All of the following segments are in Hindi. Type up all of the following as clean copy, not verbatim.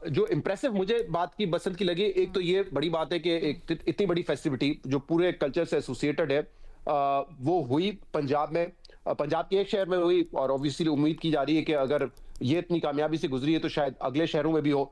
जो इम्प्रेसिव मुझे बात की बसंत की लगी, एक तो ये बड़ी बात है कि एक इतनी बड़ी फेस्टिविटी जो पूरे कल्चर से एसोसिएटेड है, वो हुई पंजाब में। पंजाब के एक शहर में हुई और ऑब्वियसली उम्मीद की जा रही है कि अगर ये इतनी कामयाबी से गुजरी है तो शायद अगले शहरों में भी हो।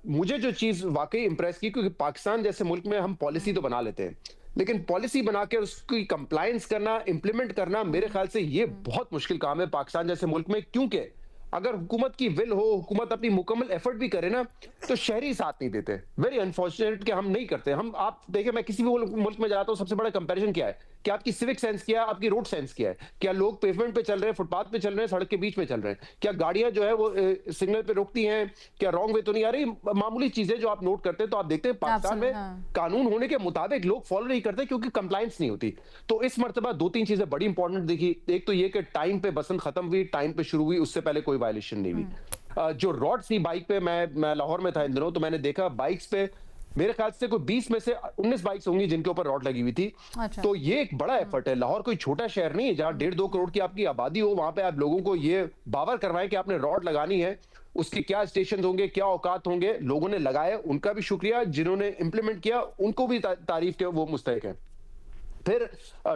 मुझे जो चीज़ वाक़ई इम्प्रेस की, क्योंकि पाकिस्तान जैसे मुल्क में हम पॉलिसी तो बना लेते हैं, लेकिन पॉलिसी बना के उसकी कंप्लायंस करना, इम्प्लीमेंट करना मेरे ख़्याल से ये बहुत मुश्किल काम है पाकिस्तान जैसे मुल्क में। क्योंकि अगर हुकूमत की विल हो, हुकूमत अपनी मुकम्मल एफर्ट भी करे ना, तो शहरी साथ नहीं देते। वेरी अनफॉर्चुनेट कि हम नहीं करते। हम आप देखिए, मैं किसी भी मुल्क में जाता हूँ, सबसे बड़ा कंपैरिजन क्या है? कि आपकी सिविक सेंस क्या है, आपकी रोड सेंस क्या है? क्या लोग पेवमेंट पे चल रहे हैं, फुटपाथ पे चल रहे हैं, सड़क के बीच में चल रहे हैं? क्या गाड़ियाँ जो है वो सिग्नल पे रुकती हैं? क्या रॉन्ग वे तो नहीं आ रही? मामूली चीज़ें जो आप नोट करते हैं, तो आप देखते हैं पाकिस्तान में हाँ। कानून होने के मुताबिक लोग फॉलो नहीं करते क्योंकि कंप्लायंस नहीं होती। तो इस मर्तबा 2-3 चीज़ें बड़ी इंपॉर्टेंट दिखी। एक तो ये कि टाइम पे बसंत खत्म हुई, टाइम पे शुरू हुई, उससे पहले कोई वायलेशन नहीं हुई। जो रॉड्स थी बाइक पे, मैं लाहौर में था इन दिनों, तो मैंने देखा बाइक्स पे मेरे ख्याल से कोई 20 में से 19 बाइक्स होंगी जिनके ऊपर रॉड लगी हुई थी। अच्छा। तो ये एक बड़ा एफर्ट है। लाहौर कोई छोटा शहर नहीं है जहाँ 1.5-2 करोड़ की आपकी आबादी हो, वहां पे आप लोगों को ये बावर करवाएं कि आपने रॉड लगानी है, उसके क्या स्टेशन होंगे, क्या औकात होंगे। लोगों ने लगाए, उनका भी शुक्रिया, जिन्होंने इंप्लीमेंट किया उनको भी तारीफ के वो मुस्तहिक है। फिर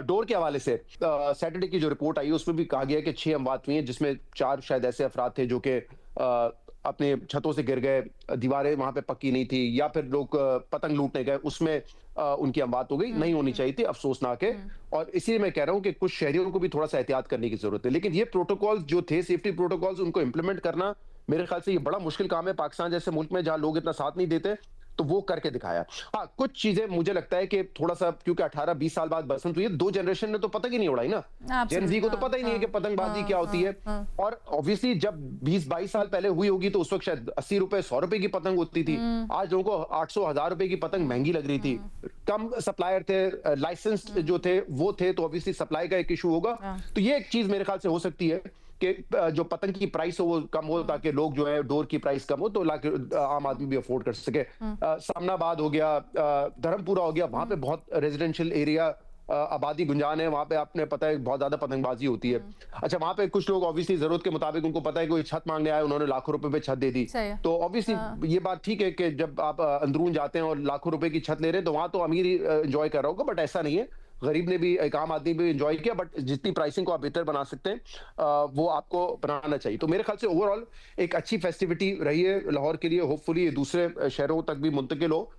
डोर के हवाले से सैटरडे की जो रिपोर्ट आई उसमें भी कहा गया कि 6 अमवात हुई हैं, जिसमें 4 शायद ऐसे अफराद थे जो कि अपने छतों से गिर गए, दीवारें वहां पे पक्की नहीं थी, या फिर लोग पतंग लूटने गए, उसमें उनकी अमवात हो गई। नहीं होनी चाहिए थी, अफसोसनाक है। और इसीलिए मैं कह रहा हूं कि कुछ शहरियों को भी थोड़ा सा एहतियात करने की जरूरत है। लेकिन ये प्रोटोकॉल जो थे, सेफ्टी प्रोटोकॉल्स, उनको इंप्लीमेंट करना मेरे ख्याल से ये बड़ा मुश्किल काम है पाकिस्तान जैसे मुल्क में जहां लोग इतना साथ नहीं देते। तो वो करके दिखाया। हाँ, कुछ चीजें मुझे लगता है कि थोड़ा-सा, क्योंकि 18-20 साल बाद बसंत हुई है, 2 जनरेशन ने तो पतंग ही नहीं उड़ाई ना। जेन ज़ी एब्सोल्यूटली। को तो हाँ, पता ही नहीं है कि हाँ, पतंगबाज़ी हाँ, क्या होती है। हाँ, हाँ। और ऑब्वियसली जब 20-22 साल पहले हुई होगी तो उस वक़्त शायद ₹80 ₹100 की पतंग होती थी। हुँ, आज लोगों को 800 ₹1000 की पतंग हुँ, महँगी लग रही थी। हुँ, कम सप्लायर थे, लाइसेंस्ड हुँ, जो थे वो थे, तो ऑब्वियसली सप्लाई का एक इश्यू होगा। हाँ, तो ये एक चीज़ मेरे ख्याल से हो सकती है कि जो पतंग की प्राइस हो वो कम हो, हुँ, ताकि लोग जो है डोर की प्राइस कम हो तो लाके आम हुँ, आदमी भी अफोर्ड कर सके। हुँ, सामनाबाद हो गया, धर्मपुरा हो गया, वहाँ पे हुँ, बहुत रेज़िडेंशियल एरिया, आबादी गुंजान है, वहाँ पे आपने पता है बहुत ज़्यादा पतंगबाज़ी होती है। हुँ, अच्छा, वहाँ पे कुछ लोग ऑब्वियसली ज़रूरत के मुताबिक, उनको पता है कोई छत माँगने आया, उन्होंने लाखों रुपए पे छत दे दी। सही है। तो हाँ, ऑब्वियसली ये बात ठीक है कि जब आप अंदरून जाते हैं और लाखों रुपए की छत ले रहे हैं, तो वहाँ तो अमीर ही एन्जॉय कर रहा होगा, बट ऐसा नहीं है। गरीब ने भी, एक आम आदमी भी एन्जॉय किया, बट जितनी प्राइसिंग को आप बेहतर बना सकते हैं, वो आपको बनाना चाहिए। तो मेरे ख्याल से ओवरऑल एक अच्छी फेस्टिविटी रही है लाहौर के लिए। होपफुली ये दूसरे शहरों तक भी मुंतकिल हो